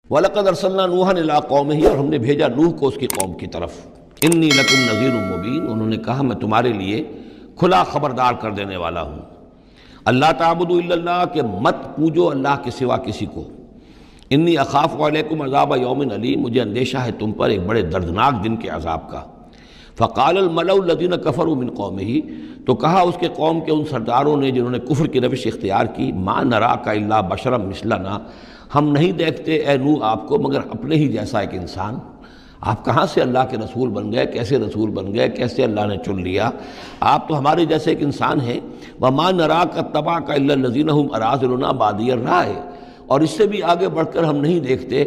وَلَقَدْ أَرْسَلْنَا نُوحًا إِلَىٰ قَوْمِهِ، اور ہم نے بھیجا نوح کو اس کی قوم کی طرف. اِنِّي لَكُمْ نَذِيرٌ مُّبِينٌ، انہوں نے کہا میں تمہارے لیے کھلا خبردار کر دینے والا ہوں. اللہ تعبدوا الا اللہ، کہ مت پوجو اللہ کے سوا کسی کو. انی اخاف علیکم عذاب یوم علیم، مجھے اندیشہ ہے تم پر ایک بڑے دردناک دن کے عذاب کا. فقال الملأ الذین کفروا من قومہ، تو کہا اس کے قوم کے ان سرداروں نے جنہوں نے کفر کی روش اختیار کی، ما نراک الا بشرا مثلنا، ہم نہیں دیکھتے اے نوح آپ کو مگر اپنے ہی جیسا ایک انسان. آپ کہاں سے اللہ کے رسول بن گئے، کیسے رسول بن گئے، کیسے اللہ نے چن لیا؟ آپ تو ہمارے جیسے ایک انسان ہیں. وما نراک اتبعک الا الذین هم اراذلنا بادی الرائے، اور اس سے بھی آگے بڑھ کر ہم نہیں دیکھتے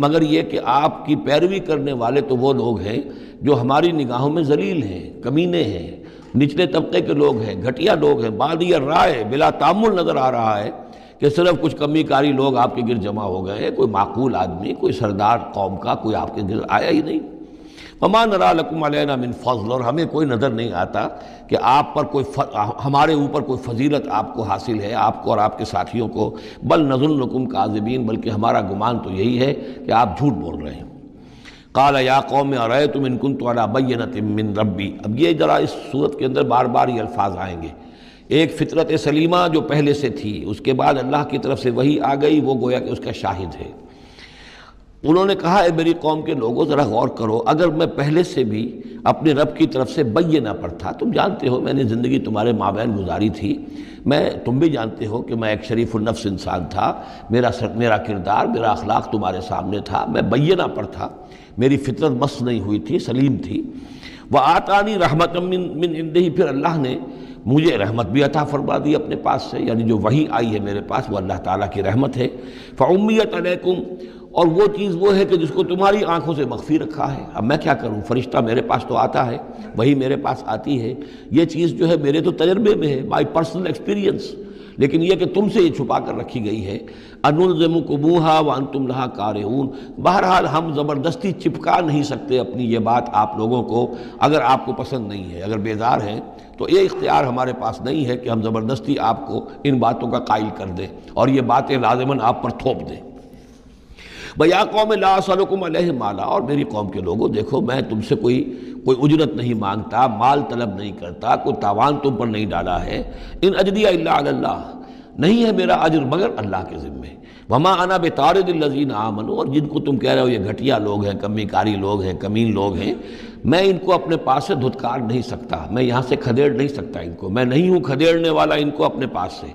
مگر یہ کہ آپ کی پیروی کرنے والے تو وہ لوگ ہیں جو ہماری نگاہوں میں ذلیل ہیں، کمینے ہیں، نچلے طبقے کے لوگ ہیں، گھٹیا لوگ ہیں. بادی الرائے، بلا تعمل نظر آ رہا ہے کہ صرف کچھ کمی کاری لوگ آپ کے گرد جمع ہو گئے ہیں، کوئی معقول آدمی، کوئی سردار قوم کا کوئی آپ کے گرد آیا ہی نہیں. وما نرا لکم علینا من فضل، اور ہمیں کوئی نظر نہیں آتا کہ آپ پر کوئی ہمارے اوپر کوئی فضیلت آپ کو حاصل ہے، آپ کو اور آپ کے ساتھیوں کو. بل نظنکم کاذبین، بلکہ ہمارا گمان تو یہی ہے کہ آپ جھوٹ بول رہے ہیں. قال یا قوم ارأیتم ان کنت علی بینۃ من ربی، اب یہ ذرا اس صورت کے اندر بار بار یہ الفاظ آئیں گے. ایک فطرت سلیمہ جو پہلے سے تھی، اس کے بعد اللہ کی طرف سے وحی آ گئی، وہ گویا کہ اس کا شاہد ہے. انہوں نے کہا اے میری قوم کے لوگوں ذرا غور کرو، اگر میں پہلے سے بھی اپنے رب کی طرف سے بینہ پر تھا، تم جانتے ہو میں نے زندگی تمہارے مابین گزاری تھی، تم بھی جانتے ہو کہ میں ایک شریف النفس انسان تھا، میرا کردار، میرا اخلاق تمہارے سامنے تھا، میں بینہ پر تھا، میری فطرت مس نہیں ہوئی تھی، سلیم تھی. وآتانی رحمۃ من عندہ، پھر اللہ نے مجھے رحمت بھی عطا فرما دی اپنے پاس سے، یعنی جو وحی آئی ہے میرے پاس وہ اللہ تعالیٰ کی رحمت ہے. فعمیت علیکم، اور وہ چیز وہ ہے کہ جس کو تمہاری آنکھوں سے مخفی رکھا ہے. اب میں کیا کروں، فرشتہ میرے پاس تو آتا ہے، وہی میرے پاس آتی ہے، یہ چیز جو ہے میرے تو تجربے میں ہے، مائی پرسنل ایکسپیرینس، لیکن یہ کہ تم سے یہ چھپا کر رکھی گئی ہے. انلزمکموہا وانتم لہا کارہون، بہرحال ہم زبردستی چپکا نہیں سکتے اپنی یہ بات آپ لوگوں کو، اگر آپ کو پسند نہیں ہے، اگر بیزار ہیں تو یہ اختیار ہمارے پاس نہیں ہے کہ ہم زبردستی آپ کو ان باتوں کا قائل کر دیں اور یہ باتیں لازماً آپ پر تھوپ دیں. وَيَا قَوْمِ لَا أَسْأَلُكُمْ عَلَيْهِ مَالًا، اور میری قوم کے لوگوں دیکھو میں تم سے کوئی اجرت نہیں مانگتا، مال طلب نہیں کرتا، کوئی تاوان تم پر نہیں ڈالا ہے. ان اجریہ الا علی اللہ، نہیں ہے میرا اجر مگر اللہ کے ذمے. وما انا بطارد الذین آمنوا، اور جن کو تم کہہ رہے ہو یہ گھٹیا لوگ ہیں، کمی کاری لوگ ہیں، کمین لوگ ہیں، میں ان کو اپنے پاس سے دھتکار نہیں سکتا، میں یہاں سے کھدیڑ نہیں سکتا ان کو، میں نہیں ہوں کھدیڑنے والا ان کو اپنے پاس سے.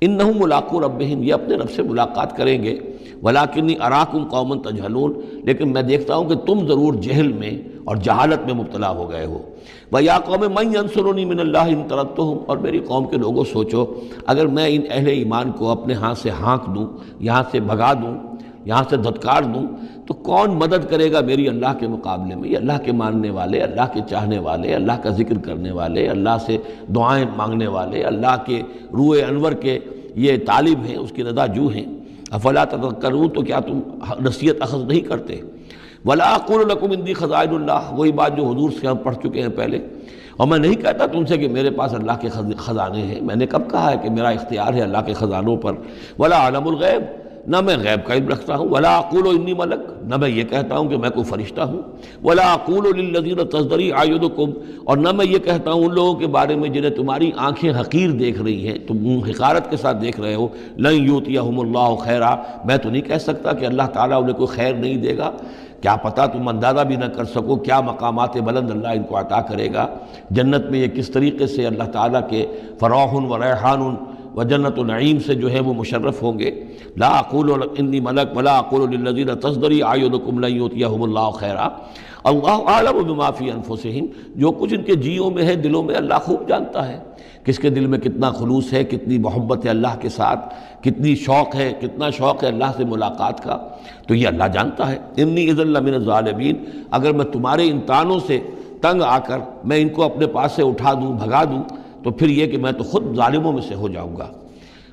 انہم ملاقو ربہم، یہ اپنے رب سے ملاقات کریں گے. ولیکنی اراکم قوما تجہلون، لیکن میں دیکھتا ہوں کہ تم ضرور جہل میں اور جہالت میں مبتلا ہو گئے ہو. وَيَا قَوْمِ مَنْ يَنْصُرُنِي مِنَ اللَّهِ إِن طَرَدتُّهُمْ، اور میری قوم کے لوگوں سوچو اگر میں ان اہل ایمان کو اپنے ہاں سے ہانک دوں، یہاں سے بھگا دوں، یہاں سے دھتکار دوں، تو کون مدد کرے گا میری اللہ کے مقابلے میں؟ یہ اللہ کے ماننے والے، اللہ کے چاہنے والے، اللہ کا ذکر کرنے والے، اللہ سے دعائیں مانگنے والے، اللہ کے روح انور کے یہ طالب ہیں، اس کی رضا جو ہیں. افلا تذکرون، تو کیا تم نصیحت اخذ نہیں کرتے؟ ولا اقول لکم عندی خزائن اللہ، وہی بات جو حضور سے ہم پڑھ چکے ہیں پہلے. اور میں نہیں کہتا تم سے کہ میرے پاس اللہ کے خزانے ہیں، میں نے کب کہا ہے کہ میرا اختیار ہے اللہ کے خزانوں پر. ولا عالم الغیب، نہ میں غیب کا علم رکھتا ہوں. ولا اقول انی ملک، نہ میں یہ کہتا ہوں کہ میں کوئی فرشتہ ہوں. ولا اقول للذین تزدری اعینکم، اور نہ میں یہ کہتا ہوں ان لوگوں کے بارے میں جنہیں تمہاری آنکھیں حقیر دیکھ رہی ہیں، تم حقارت کے ساتھ دیکھ رہے ہو. لن یؤتیہم اللہ خیرا، میں تو نہیں کہہ سکتا کہ اللہ تعالیٰ انہیں کوئی خیر نہیں دے گا. کیا پتہ، تم اندازہ بھی نہ کر سکو کیا مقامات بلند اللہ ان کو عطا کرے گا. جنت میں یہ کس طریقے سے اللہ تعالیٰ کے فراح و ریحان و جنت و نعیم سے جو ہے وہ مشرف ہوں گے. لا اقول انی ملک ولا اقول للذین تزدری اعینکم لن یؤتیہم اللہ خیرا، اللہ اعلم بما فی انفسہم، جو کچھ ان کے جیوں میں ہے، دلوں میں، اللہ خوب جانتا ہے کس کے دل میں کتنا خلوص ہے، کتنی محبت ہے اللہ کے ساتھ، کتنی شوق ہے، کتنا شوق ہے اللہ سے ملاقات کا، تو یہ اللہ جانتا ہے. انی اذا لمن الظالمین، اگر میں تمہارے ان تانوں سے تنگ آ کر میں ان کو اپنے پاس سے اٹھا دوں، بھگا دوں، تو پھر یہ کہ میں تو خود ظالموں میں سے ہو جاؤں گا.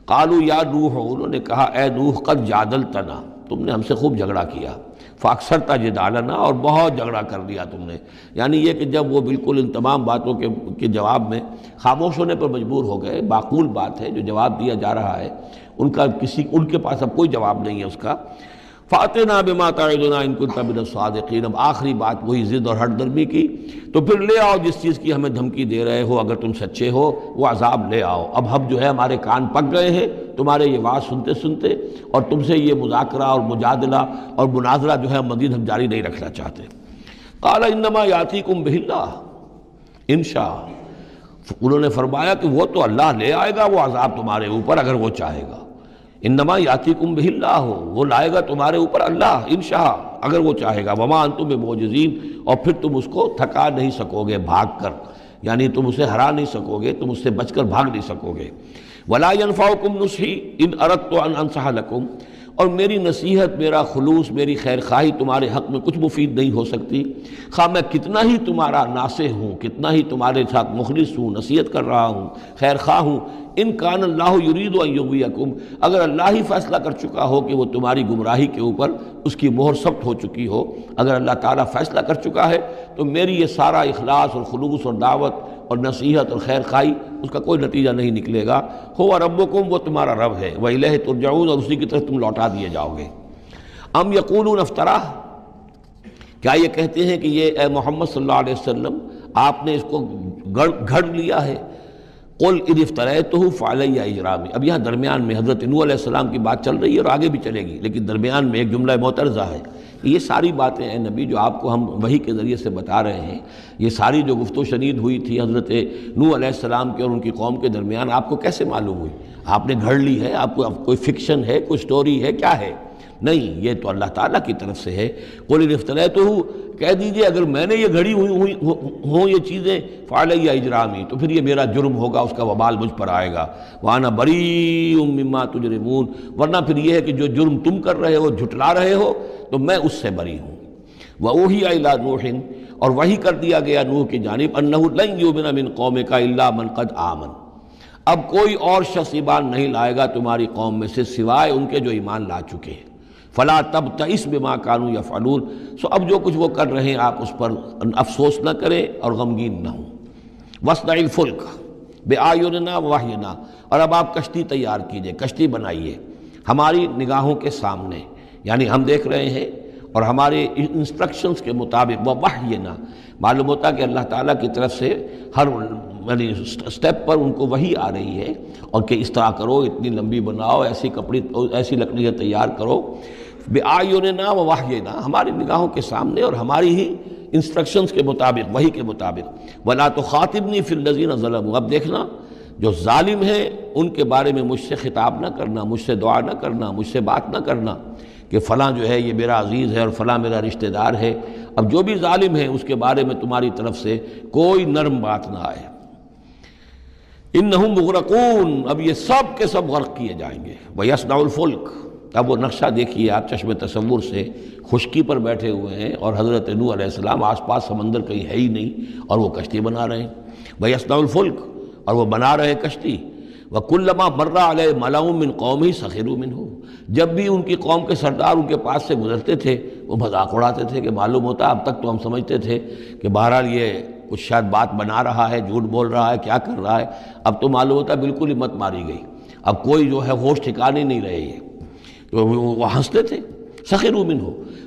قالوا یا نوح، انہوں نے کہا اے نوح قد جادلتنا، تم نے ہم سے خوب جھگڑا کیا. فاکثرت جدالنا، اور بہت جھگڑا کر لیا تم نے. یعنی یہ کہ جب وہ بالکل ان تمام باتوں کے جواب میں خاموش ہونے پر مجبور ہو گئے، معقول بات ہے جو جواب دیا جا رہا ہے، ان کے پاس اب کوئی جواب نہیں ہے اس کا. فَأْتِنَا بِمَا تَعِدُنَا إِن كُنتَ مِنَ الصَّادِقِينَ۔ اب آخری بات وہی ضد اور ہٹ درمی کی، تو پھر لے آؤ جس چیز کی ہمیں دھمکی دے رہے ہو، اگر تم سچے ہو وہ عذاب لے آؤ۔ اب ہم جو ہے ہمارے کان پک گئے ہیں تمہارے یہ بات سنتے سنتے، اور تم سے یہ مذاکرہ اور مجادلہ اور مناظرہ جو ہے مزید ہم جاری نہیں رکھنا چاہتے۔ قال انما یاتیکم بہ اللہ ان شاء، انہوں نے فرمایا کہ وہ تو اللہ لے آئے گا وہ عذاب تمہارے اوپر اگر وہ چاہے گا۔ انما یاتیکم بہ اللہ، وہ لائے گا تمہارے اوپر اللہ انشاء اگر وہ چاہے گا۔ وما انتم بمعجزین، اور پھر تم اس کو تھکا نہیں سکو گے بھاگ کر، یعنی تم اسے ہرا نہیں سکو گے، تم اس سے بچ کر بھاگ نہیں سکو گے۔ ولا ينفعکم نصحی ان اردت ان انصح لکم، اور میری نصیحت، میرا خلوص، میری خیر خواہی تمہارے حق میں کچھ مفید نہیں ہو سکتی، خواہ میں کتنا ہی تمہارا ناصح ہوں، کتنا ہی تمہارے ساتھ مخلص ہوں، نصیحت کر رہا ہوں، خیر خواہ ہوں۔ ان کان اللہ یرید ان یغویکم، اگر اللہ ہی فیصلہ کر چکا ہو کہ وہ تمہاری گمراہی کے اوپر اس کی مہر ثبت ہو چکی ہو، اگر اللہ تعالیٰ فیصلہ کر چکا ہے تو میری یہ سارا اخلاص اور خلوص اور دعوت اور نصیحت اور خیر خواہی اس کا کوئی نتیجہ نہیں نکلے گا۔ ہو ربکم، وہ تمہارا رب ہے، وإلیہ ترجعون، اور اسی کی طرف تم لوٹا دیے جاؤ گے۔ ام یقولون افتراہ، کیا یہ کہتے ہیں کہ یہ اے محمد صلی اللہ علیہ وسلم آپ نے اس کو گھڑ لیا ہے؟ قل ان افتریتہ فعلی اجرامی۔ اب یہاں درمیان میں حضرت نوح علیہ السلام کی بات چل رہی ہے اور آگے بھی چلے گی، لیکن درمیان میں ایک جملہ معترضہ ہے۔ یہ ساری باتیں اے نبی جو آپ کو ہم وحی کے ذریعے سے بتا رہے ہیں، یہ ساری جو گفت و شنید ہوئی تھی حضرت نوح علیہ السلام کے اور ان کی قوم کے درمیان، آپ کو کیسے معلوم ہوئی؟ آپ نے گھڑ لی ہے؟ آپ کو کوئی فکشن ہے، کوئی سٹوری ہے، کیا ہے؟ نہیں، یہ تو اللہ تعالیٰ کی طرف سے ہے۔ قل ان افتریتہ، کہہ دیجئے اگر میں نے یہ گھڑی ہوں یہ چیزیں، فعلی اجرامی، تو پھر یہ میرا جرم ہوگا، اس کا وبال مجھ پر آئے گا۔ وانا بریء مما تجرمون، ورنہ پھر یہ ہے کہ جو جرم تم کر رہے ہو، جھٹلا رہے ہو، تو میں اس سے بری ہوں۔ وأوحی الی نوح، اور وحی کر دیا گیا نوح کی جانب، انہ لن یؤمن من قومک الا من قد آمن، اب کوئی اور شخص ایمان نہیں لائے گا تمہاری قوم میں سے سوائے ان کے جو ایمان لا چکے ہیں۔ فلا تبتئس بما كانوا يفعلون، سو اب جو کچھ وہ کر رہے ہیں آپ اس پر افسوس نہ کریں اور غمگین نہ ہوں۔ واصنع الفلک بأعیننا ووحینا، اور اب آپ کشتی تیار کیجئے، کشتی بنائیے ہماری نگاہوں کے سامنے، یعنی ہم دیکھ رہے ہیں اور ہمارے انسٹرکشنز کے مطابق، ووحینا معلوم ہوتا کہ اللہ تعالیٰ کی طرف سے ہر یعنی سٹیپ پر ان کو وحی آ رہی ہے، اور کہ اس طرح کرو، اتنی لمبی بناؤ، ایسی لکڑیاں تیار کرو، بِأَعْيُنِنَا وَوَحْيِنَا، ہماری نگاہوں کے سامنے اور ہماری ہی انسٹرکشنز کے مطابق، وحی کے مطابق۔ وَلَا تُخَاطِبْنِي فِي الَّذِينَ ظَلَمُوا، اب دیکھنا جو ظالم ہیں ان کے بارے میں مجھ سے خطاب نہ کرنا، مجھ سے دعا نہ کرنا، مجھ سے بات نہ کرنا کہ فلاں جو ہے یہ میرا عزیز ہے اور فلاں میرا رشتہ دار ہے۔ اب جو بھی ظالم ہے اس کے بارے میں تمہاری طرف سے کوئی نرم بات نہ آئے۔ انہم مغرقون، اب یہ سب کے سب غرق کیے جائیں گے۔ وَيَصْنَعُ الْفُلْكَ، اب وہ نقشہ دیکھیے آپ چشم تصور سے، خشکی پر بیٹھے ہوئے ہیں اور حضرت نوح علیہ السلام آس پاس سمندر کہیں ہے ہی نہیں اور وہ کشتی بنا رہے ہیں۔ وَيَصْنَعُ الْفُلْكَ، اور وہ بنا رہے کشتی۔ وَكُلَّمَا مَرَّ عَلَيْهِ مَلَأٌ مِّن قَوْمِهِ سَخِرُوا مِنْهُ، جب بھی ان کی قوم کے سردار ان کے پاس سے گزرتے تھے وہ مذاق اڑاتے تھے، کہ معلوم ہوتا اب تک تو ہم سمجھتے تھے کہ بہرحال یہ کچھ شاید بات بنا رہا ہے، جھوٹ بول رہا ہے، کیا کر رہا ہے، اب تو معلوم ہوتا بالکل ہی مت ماری گئی، اب کوئی جو ہے ہوش ٹھکانے نہیں رہے یہ، تو وہ ہنستے تھے۔ سخروا منہ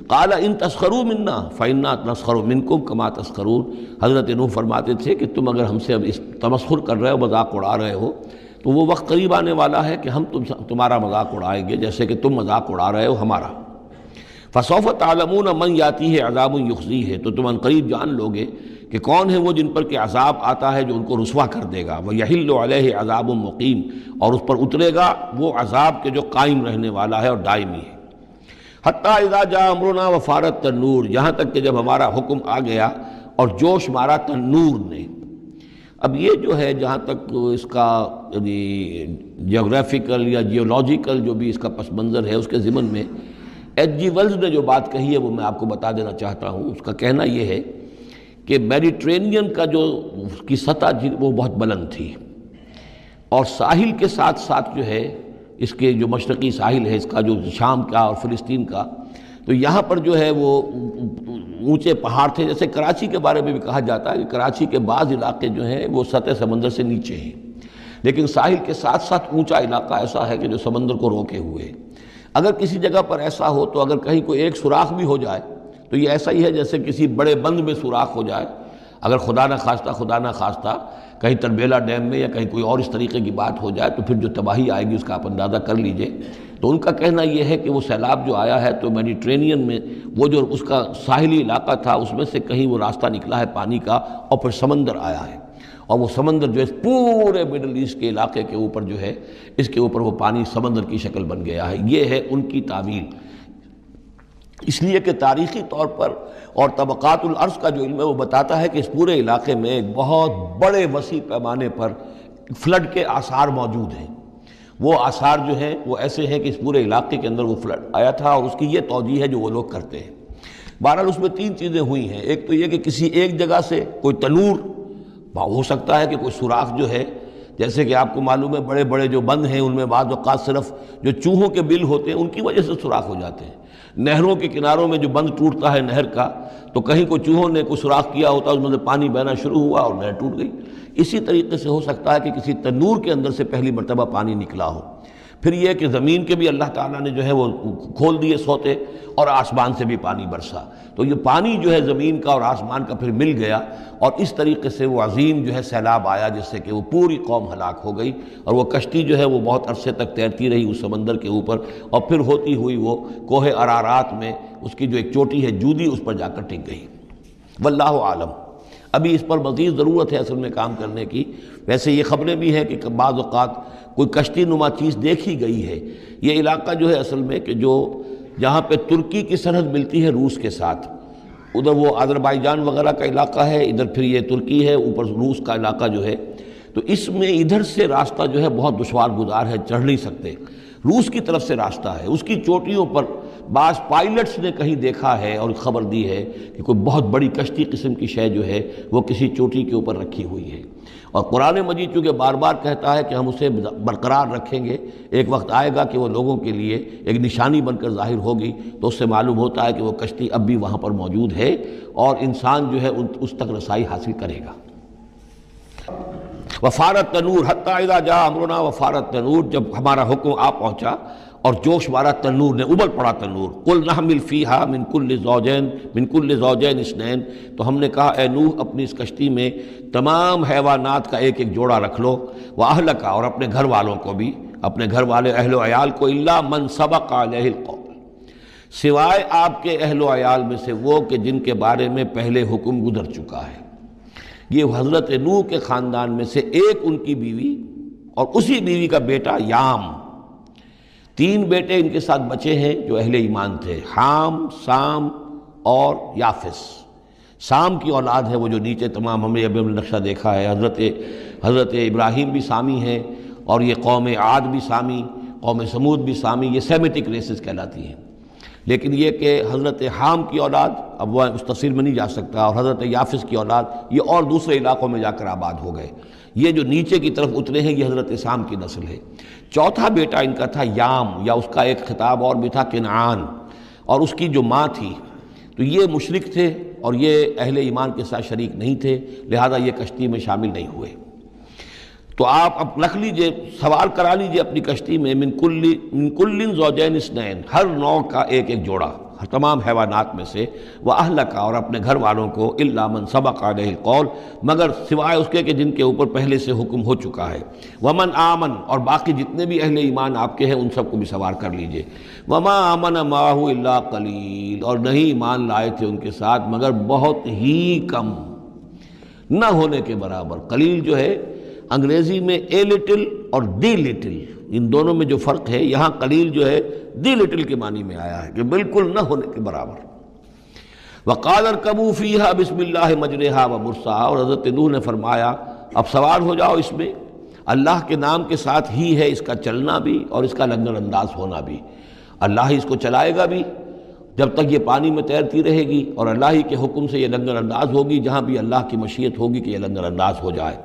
قال ان تسخروا منا فإنا نسخر منکم کما تسخرون، حضرت نوح فرماتے تھے کہ تم اگر ہم سے اب اس تمسخر کر رہے ہو، مذاق اڑا رہے ہو، تو وہ وقت قریب آنے والا ہے کہ ہم تمہارا مذاق اڑائیں گے جیسے کہ تم مذاق اڑا رہے ہو ہمارا۔ فسوف تعلمون من یاتیہ عذاب یخزیہ، تو تم عنقریب جان لوگے کہ کون ہے وہ جن پر کہ عذاب آتا ہے جو ان کو رسوا کر دے گا۔ وَيَحِلُّ عَلَيْهِ عَذَابٌ مُقِيمٌ، اور اس پر اترے گا وہ عذاب کے جو قائم رہنے والا ہے اور دائمی ہے۔ حتیٰ اذا جاء امرنا وفارت التنور، یہاں تک کہ جب ہمارا حکم آ گیا اور جوش مارا تنور نے۔ اب یہ جو ہے جہاں تک اس کا یعنی جیوگرافیکل یا جیولوجیکل جو بھی اس کا پس منظر ہے، اس کے ضمن میں ایچ جی ویلز نے جو بات کہی ہے وہ میں آپ کو بتا دینا چاہتا ہوں۔ اس کا کہنا یہ ہے کہ میڈیٹرینین کا جو اس کی سطح وہ بہت بلند تھی، اور ساحل کے ساتھ ساتھ جو ہے اس کے جو مشرقی ساحل ہے اس کا، جو شام کا اور فلسطین کا، تو یہاں پر جو ہے وہ اونچے پہاڑ تھے۔ جیسے کراچی کے بارے میں بھی کہا جاتا ہے کہ کراچی کے بعض علاقے جو ہیں وہ سطح سمندر سے نیچے ہیں، لیکن ساحل کے ساتھ ساتھ اونچا علاقہ ایسا ہے کہ جو سمندر کو روکے ہوئے۔ اگر کسی جگہ پر ایسا ہو تو اگر کہیں کوئی ایک سوراخ بھی ہو جائے تو یہ ایسا ہی ہے جیسے کسی بڑے بند میں سوراخ ہو جائے. اگر خدا نہ خواستہ کہیں تربیلا ڈیم میں یا کہیں کوئی اور اس طریقے کی بات ہو جائے تو پھر جو تباہی آئے گی اس کا آپ اندازہ کر لیجئے. تو ان کا کہنا یہ ہے کہ وہ سیلاب جو آیا ہے تو میڈیٹرینین میں وہ جو اس کا ساحلی علاقہ تھا اس میں سے کہیں وہ راستہ نکلا ہے پانی کا اور پھر سمندر آیا ہے، اور وہ سمندر جو ہے پورے مڈل ایسٹ کے علاقے کے اوپر جو ہے اس کے اوپر وہ پانی سمندر کی شکل بن گیا ہے. یہ ہے ان کی تعویل. اس لیے کہ تاریخی طور پر اور طبقات الارض کا جو علم ہے وہ بتاتا ہے کہ اس پورے علاقے میں ایک بہت بڑے وسیع پیمانے پر فلڈ کے آثار موجود ہیں. وہ آثار جو ہیں وہ ایسے ہیں کہ اس پورے علاقے کے اندر وہ فلڈ آیا تھا، اور اس کی یہ توجیہ ہے جو وہ لوگ کرتے ہیں. بہرحال اس میں تین چیزیں ہوئی ہیں. ایک تو یہ کہ کسی ایک جگہ سے کوئی تنور ہو سکتا ہے کہ کوئی سوراخ جو ہے، جیسے کہ آپ کو معلوم ہے بڑے بڑے جو بند ہیں ان میں بعض اوقات صرف جو چوہوں کے بل ہوتے ہیں ان کی وجہ سے سوراخ ہو جاتے ہیں. نہروں کے کناروں میں جو بند ٹوٹتا ہے نہر کا تو کہیں کوئی چوہوں نے کوئی سوراخ کیا ہوتا ہے، اس میں سے پانی بہنا شروع ہوا اور نہر ٹوٹ گئی. اسی طریقے سے ہو سکتا ہے کہ کسی تنور کے اندر سے پہلی مرتبہ پانی نکلا ہو. پھر یہ کہ زمین کے بھی اللہ تعالیٰ نے جو ہے وہ کھول دیے سوتے اور آسمان سے بھی پانی برسا. تو یہ پانی جو ہے زمین کا اور آسمان کا پھر مل گیا اور اس طریقے سے وہ عظیم جو ہے سیلاب آیا جس سے کہ وہ پوری قوم ہلاک ہو گئی، اور وہ کشتی جو ہے وہ بہت عرصے تک تیرتی رہی اس سمندر کے اوپر، اور پھر ہوتی ہوئی وہ کوہ ارارات میں اس کی جو ایک چوٹی ہے جودی اس پر جا کر ٹک گئی. واللہ عالم. ابھی اس پر مزید ضرورت ہے اصل میں کام کرنے کی. ویسے یہ خبریں بھی ہیں کہ بعض اوقات کوئی کشتی نما چیز دیکھی گئی ہے. یہ علاقہ جو ہے اصل میں کہ جو جہاں پہ ترکی کی سرحد ملتی ہے روس کے ساتھ، ادھر وہ آذربائیجان وغیرہ کا علاقہ ہے، ادھر پھر یہ ترکی ہے، اوپر روس کا علاقہ جو ہے. تو اس میں ادھر سے راستہ جو ہے بہت دشوار گزار ہے، چڑھ نہیں سکتے. روس کی طرف سے راستہ ہے، اس کی چوٹیوں پر بعض پائلٹس نے کہیں دیکھا ہے اور خبر دی ہے کہ کوئی بہت بڑی کشتی قسم کی شے جو ہے وہ کسی چوٹی کے اوپر رکھی ہوئی ہے. اور قرآن مجید چونکہ بار بار کہتا ہے کہ ہم اسے برقرار رکھیں گے، ایک وقت آئے گا کہ وہ لوگوں کے لیے ایک نشانی بن کر ظاہر ہوگی، تو اس سے معلوم ہوتا ہے کہ وہ کشتی اب بھی وہاں پر موجود ہے اور انسان جو ہے اس تک رسائی حاصل کرے گا. وفارت تنور حتی اذا جاء امرنا وفارت تنور، جب ہمارا حکم آ پہنچا اور جوش مارا تنور نے، ابل پڑا تنور. قل نحمل فیہا من کل زوجین اثنین، تو ہم نے کہا اے نوح اپنی اس کشتی میں تمام حیوانات کا ایک ایک جوڑا رکھ لو، واہلک، اور اپنے گھر والوں کو بھی، اپنے گھر والے اہل و عیال کو، الا من سبق علیہ القول، سوائے آپ کے اہل و عیال میں سے وہ کہ جن کے بارے میں پہلے حکم گزر چکا ہے. یہ حضرت نوح کے خاندان میں سے ایک ان کی بیوی اور اسی بیوی کا بیٹا یام، تین بیٹے ان کے ساتھ بچے ہیں جو اہل ایمان تھے، حام، سام اور یافس. سام کی اولاد ہے وہ جو نیچے تمام ہم نے ابھی نقشہ دیکھا ہے، حضرت ابراہیم بھی سامی ہیں، اور یہ قوم عاد بھی سامی، قوم سمود بھی سامی، یہ سیمیٹک ریسز کہلاتی ہیں. لیکن یہ کہ حضرت حام کی اولاد، اب وہ اس تفصیل میں نہیں جا سکتا، اور حضرت یافس کی اولاد یہ اور دوسرے علاقوں میں جا کر آباد ہو گئے. یہ جو نیچے کی طرف اترے ہیں یہ حضرت سام کی نسل ہے. چوتھا بیٹا ان کا تھا یام، یا اس کا ایک خطاب اور بھی تھا کنعان، اور اس کی جو ماں تھی تو یہ مشرک تھے اور یہ اہل ایمان کے ساتھ شریک نہیں تھے، لہذا یہ کشتی میں شامل نہیں ہوئے. تو آپ اب رکھ لیجئے، سوار کرا لیجئے اپنی کشتی میں من کل زوجین اثنین، ہر نوع کا ایک ایک جوڑا تمام حیوانات میں سے، واہلک، اور اپنے گھر والوں کو، الا من سبق علیہ القول، مگر سوائے اس کے کہ جن کے اوپر پہلے سے حکم ہو چکا ہے. ومن آمن، اور باقی جتنے بھی اہل ایمان آپ کے ہیں ان سب کو بھی سوار کر لیجئے. وما آمن معہ الا قلیل، اور نہیں ایمان لائے تھے ان کے ساتھ مگر بہت ہی کم، نہ ہونے کے برابر. قلیل جو ہے انگریزی میں اے لٹل اور دی لٹل، ان دونوں میں جو فرق ہے، یہاں قلیل جو ہے دی لٹل کے معنی میں آیا ہے کہ بالکل نہ ہونے کے برابر. وقال ارکبوا فیہا بسم اللہ مجریہا ومرساہا، اور حضرت نوح نے فرمایا اب سوار ہو جاؤ اس میں، اللہ کے نام کے ساتھ ہی ہے اس کا چلنا بھی اور اس کا لنگر انداز ہونا بھی. اللہ ہی اس کو چلائے گا بھی جب تک یہ پانی میں تیرتی رہے گی، اور اللہ ہی کے حکم سے یہ لنگر انداز ہوگی جہاں بھی اللہ کی مشیت ہوگی کہ یہ لنگر انداز ہو جائے.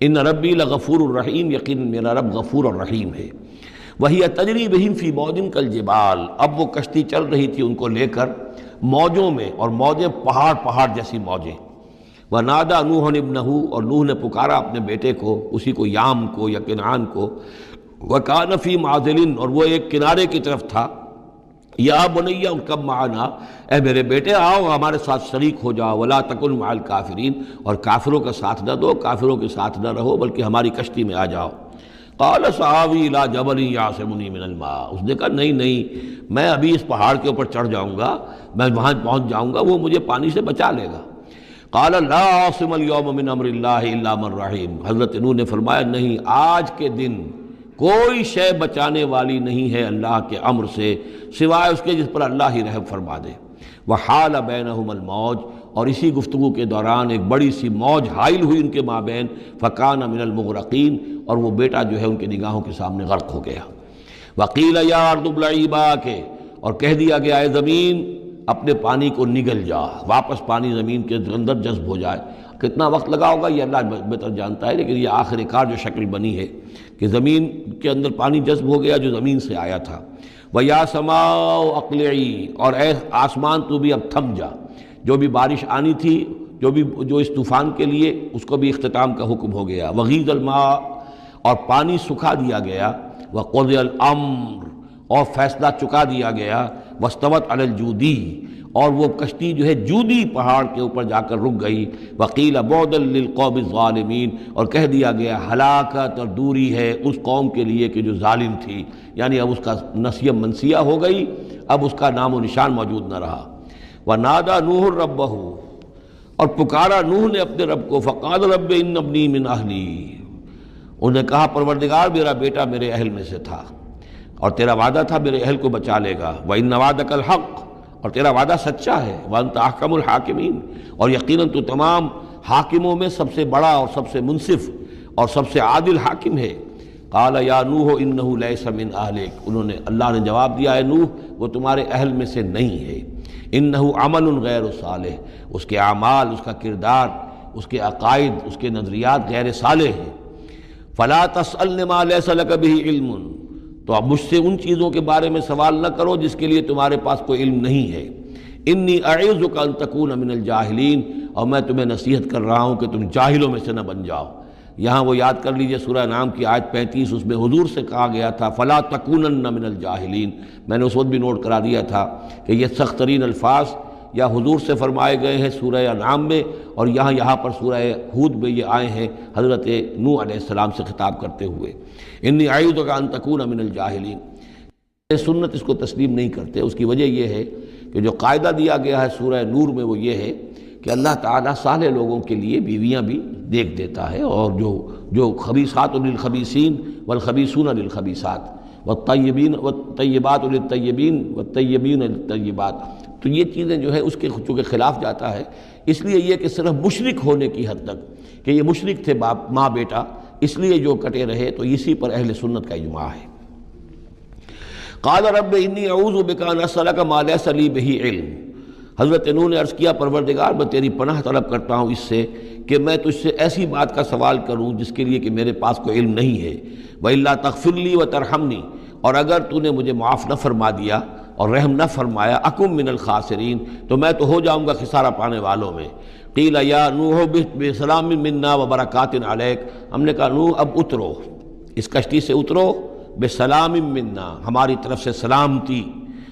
ان ربی لغفور الرحیم، یقین میرا رب غفور الرحیم ہے. وہی تجری بہم فی موج کالجبال، اب وہ کشتی چل رہی تھی ان کو لے کر موجوں میں، اور موجیں پہاڑ جیسی موجیں. ونادى نوح ابنہ، اور نوح نے پکارا اپنے بیٹے کو، اسی کو یام کو یا کنعان کو. وکان فی معزل، اور وہ ایک کنارے کی طرف تھا. یا بنی ارکب معنا، اے میرے بیٹے آؤ ہمارے ساتھ شریک ہو جاؤ، ولا تکن مع الکافرین، اور کافروں کا ساتھ نہ دو، کافروں کے ساتھ نہ رہو، بلکہ ہماری کشتی میں آ جاؤ۔ قال سآوی الی جبل یعصمنی من الماء، اس نے کہا نہیں میں ابھی اس پہاڑ کے اوپر چڑھ جاؤں گا، میں وہاں پہنچ جاؤں گا، وہ مجھے پانی سے بچا لے گا۔ قال لا عاصم اليوم من امر اللہ الا من رحم، حضرت نوح نے فرمایا نہیں، آج کے دن کوئی شے بچانے والی نہیں ہے اللہ کے امر سے سوائے اس کے جس پر اللہ ہی رحم فرما دے۔ وحال بینہم الموج، اور اسی گفتگو کے دوران ایک بڑی سی موج حائل ہوئی ان کے مابین، فکان من المغرقین، اور وہ بیٹا جو ہے ان کی نگاہوں کے سامنے غرق ہو گیا۔ وقیل یا ارض ابلعی ماءک، اور کہہ دیا گیا اے زمین اپنے پانی کو نگل جا، واپس پانی زمین کے اندر جذب ہو جائے۔ کتنا وقت لگا ہوگا یہ اللہ بہتر جانتا ہے، لیکن یہ آخر کار جو شکل بنی ہے کہ زمین کے اندر پانی جذب ہو گیا جو زمین سے آیا تھا۔ وَيَا سَمَاءُ أَقْلِعِي، اور اے آسمان تو بھی اب تھم جا، جو بھی بارش آنی تھی، جو اس طوفان کے لیے، اس کو بھی اختتام کا حکم ہو گیا۔ وَغِيضَ الْمَاءُ، اور پانی سکھا دیا گیا۔ وَقُضِيَ الْأَمْرُ، اور فیصلہ چکا دیا گیا۔ وَاسْتَوَتْ عَلَى الْجُودِيِّ، اور وہ کشتی جو ہے جودی پہاڑ کے اوپر جا کر رک گئی۔ وَقِيلَ بُعْدًا لِلْقَوْمِ الظَّالِمِينَ، اور کہہ دیا گیا ہلاکت اور دوری ہے اس قوم کے لیے کہ جو ظالم تھی، یعنی اب اس کا نسیہ منسیہ ہو گئی، اب اس کا نام و نشان موجود نہ رہا۔ وَنَادَى نُوحٌ رَبَّهُ، اور پکارا نوح نے اپنے رب کو، فقال رب ان ابنی من اہلی، انہوں نے کہا پروردگار میرا بیٹا میرے اہل میں سے تھا، اور تیرا وعدہ تھا میرے اہل کو بچا لے گا۔ وَإِنَّ وَعْدَكَ الْحَقُّ، اور تیرا وعدہ سچا ہے۔ وَأَنْتَ أَحْكَمُ الْحَاكِمِينَ، اور یقیناً تو تمام حاکموں میں سب سے بڑا اور سب سے منصف اور سب سے عادل حاکم ہے۔ قال یا نوح انہ لیس من اہلک، انہوں نے اللہ نے جواب دیا اے نوح وہ تمہارے اہل میں سے نہیں ہے۔ انہ عمل غیر صالح، اس کے اعمال، اس کا کردار، اس کے عقائد، اس کے نظریات غیر صالح ہیں۔ فلا تسألن ما لیس لک بہ علم، تو اب مجھ سے ان چیزوں کے بارے میں سوال نہ کرو جس کے لیے تمہارے پاس کوئی علم نہیں ہے۔ انی اعوذک ان تکون من الجاہلین، اور میں تمہیں نصیحت کر رہا ہوں کہ تم جاہلوں میں سے نہ بن جاؤ۔ یہاں وہ یاد کر لیجئے سورہ انعام کی آیت 35، اس میں حضور سے کہا گیا تھا فلا تکونن من الجاہلین، میں نے اس وقت بھی نوٹ کرا دیا تھا کہ یہ سخت ترین الفاظ یا حضور سے فرمائے گئے ہیں سورہ انعام میں، اور یہاں پر سورہ ہود میں یہ آئے ہیں حضرت نوح علیہ السلام سے خطاب کرتے ہوئے۔ انی اعوذک ان تکون من الجاہلین، سنت اس کو تسلیم نہیں کرتے۔ اس کی وجہ یہ ہے کہ جو قاعدہ دیا گیا ہے سورہ نور میں وہ یہ ہے کہ اللہ تعالیٰ صالح لوگوں کے لیے بیویاں بھی دیکھ دیتا ہے، اور جو خبیثات للخبیثین والخبیثون للخبیثات والطیبات للطیبین والطیبین للطیبات، تو یہ چیزیں جو ہے اس کے چونکہ خلاف جاتا ہے، اس لیے یہ کہ صرف مشرک ہونے کی حد تک کہ یہ مشرک تھے باپ ماں بیٹا، اس لیے جو کٹے رہے، تو اسی پر اہل سنت کا اجماع ہے۔ قال رب انی اعوذ بک ان اسألک ما لیس لی بہ علم، حضرت نوح نے عرض کیا پروردگار میں تیری پناہ طلب کرتا ہوں اس سے کہ میں تجھ سے ایسی بات کا سوال کروں جس کے لیے کہ میرے پاس کوئی علم نہیں ہے۔ وَإِلَّا تَغْفِرْ لِي وَتَرْحَمْنِي، اور اگر تو نے مجھے معاف نہ فرما دیا اور رحم نہ فرمایا، اکم من الخاسرین، تو میں تو ہو جاؤں گا خسارہ پانے والوں میں۔ قیل یا نوح بسلام منا وبرکات علیک، ہم نے کہا نوح اب اترو، اس کشتی سے اترو، بسلام منا، ہماری طرف سے سلامتی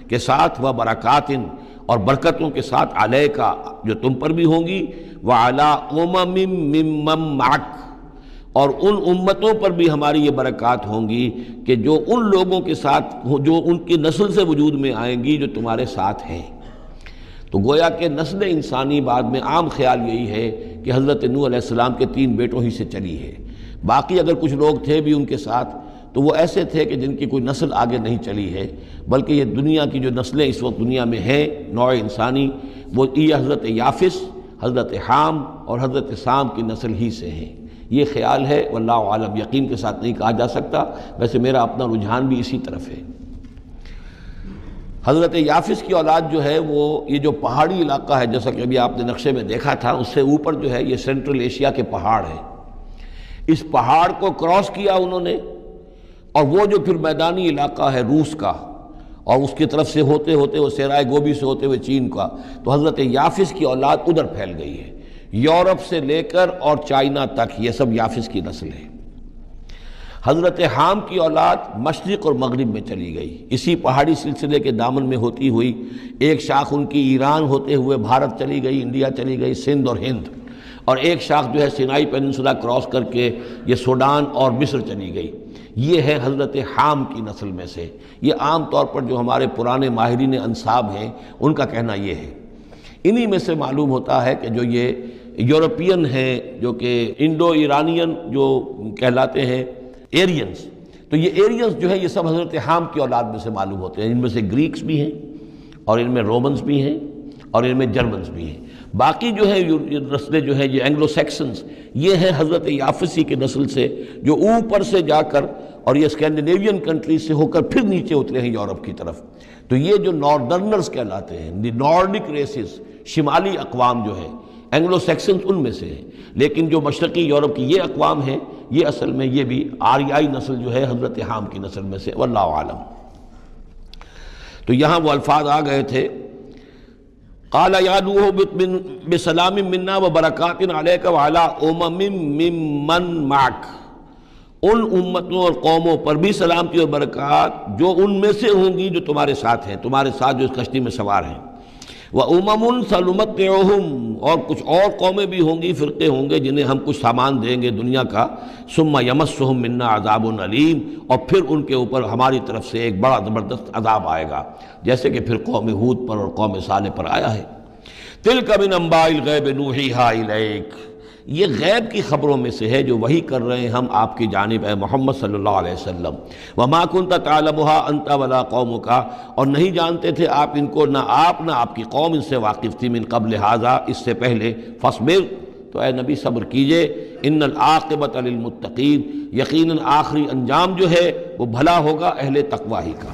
کے ساتھ، وبرکات، اور برکتوں کے ساتھ، علیکا، جو تم پر بھی ہوں گی، وعلی امم ممن معک، اور ان امتوں پر بھی ہماری یہ برکات ہوں گی کہ جو ان لوگوں کے ساتھ جو ان کی نسل سے وجود میں آئیں گی جو تمہارے ساتھ ہیں۔ تو گویا کہ نسل انسانی بعد میں عام خیال یہی ہے کہ حضرت نوح علیہ السلام کے 3 بیٹوں ہی سے چلی ہے، باقی اگر کچھ لوگ تھے بھی ان کے ساتھ تو وہ ایسے تھے کہ جن کی کوئی نسل آگے نہیں چلی ہے، بلکہ یہ دنیا کی جو نسلیں اس وقت دنیا میں ہیں نوع انسانی، وہ یہ حضرت یافس، حضرت حام اور حضرت سام کی نسل ہی سے ہیں۔ یہ خیال ہے، واللہ عالم، یقین کے ساتھ نہیں کہا جا سکتا، ویسے میرا اپنا رجحان بھی اسی طرف ہے۔ حضرت یافس کی اولاد جو ہے وہ یہ جو پہاڑی علاقہ ہے، جیسا کہ ابھی آپ نے نقشے میں دیکھا تھا، اس سے اوپر جو ہے یہ سینٹرل ایشیا کے پہاڑ ہیں، اس پہاڑ کو کراس کیا انہوں نے، اور وہ جو پھر میدانی علاقہ ہے روس کا، اور اس کی طرف سے ہوتے ہوتے وہ صحرائے گوبی سے ہوتے ہوئے چین کا، تو حضرت یافس کی اولاد ادھر پھیل گئی ہے، یورپ سے لے کر اور چائنا تک، یہ سب یافس کی نسل ہے۔ حضرت حام کی اولاد مشرق اور مغرب میں چلی گئی، اسی پہاڑی سلسلے کے دامن میں ہوتی ہوئی ایک شاخ ان کی ایران ہوتے ہوئے بھارت چلی گئی، انڈیا چلی گئی، سندھ اور ہند، اور ایک شاخ جو ہے سینائی پیننسولا کراس کر کے یہ سوڈان اور مصر چلی گئی۔ یہ ہے حضرت حام کی نسل میں سے۔ یہ عام طور پر جو ہمارے پرانے ماہرین انساب ہیں ان کا کہنا یہ ہے۔ انہی میں سے معلوم ہوتا ہے کہ جو یہ یورپین ہیں جو کہ انڈو ایرانین جو کہلاتے ہیں ایرینز، تو یہ ایرینز جو ہے یہ سب حضرت حام کی اولاد میں سے معلوم ہوتے ہیں۔ ان میں سے گریکس بھی ہیں اور ان میں رومنز بھی ہیں اور ان میں جرمنز بھی ہیں۔ باقی جو ہے نسلیں جو ہیں یہ اینگلو سیکسنز، یہ ہیں حضرت یافسی کے نسل سے جو اوپر سے جا کر اور یہ اسکینڈینیوین کنٹریز سے ہو کر پھر نیچے اترے ہیں یورپ کی طرف۔ تو یہ جو ناردرنرز کہلاتے ہیں، دی نارڈک ریسز، شمالی اقوام جو ہیں اینگلو سیکسنز ان میں سے ہیں، لیکن جو مشرقی یورپ کی یہ اقوام ہیں یہ اصل میں یہ بھی آریائی نسل جو ہے حضرت حام کی نسل میں سے، واللہ عالم۔ تو یہاں وہ الفاظ آ گئے تھے، قال یا نوح بسلام منا وبرکات علیک وعلی امم ممن معک، ان امتوں اور قوموں پر بھی سلامتی اور برکات جو ان میں سے ہوں گی جو تمہارے ساتھ ہیں، تمہارے ساتھ جو اس کشتی میں سوار ہیں۔ وَأُمَمٌ سَنُمَتِّعُهُمْ، اور کچھ اور قومیں بھی ہوں گی، فرقے ہوں گے جنہیں ہم کچھ سامان دیں گے دنیا کا، ثُمَّ يَمَسُّهُم مِّنَّا عَذَابٌ أَلِيمٌ، اور پھر ان کے اوپر ہماری طرف سے ایک بڑا زبردست عذاب آئے گا، جیسے کہ پھر قوم ہود پر اور قوم صالح پر آیا ہے۔ تِلْكَ مِنْ أَنْبَاءِ الْغَيْبِ نُوحِيهَا إِلَيْكَ، یہ غیب کی خبروں میں سے ہے جو وحی کر رہے ہیں ہم آپ کی جانب اے محمد صلی اللہ علیہ وسلم۔ وَمَا كُنْتَ تَعْلَمُهَا أَنْتَ وَلَا قَوْمُكَ، اور نہیں جانتے تھے آپ ان کو، نہ آپ نہ آپ کی قوم ان سے واقف تھی، من قبل ھذا، اس سے پہلے، فاصبر، تو اے نبی صبر کیجئے، ان العاقبۃ للمتقین، یقیناً آخری انجام جو ہے وہ بھلا ہوگا اہل تقوی ہی کا۔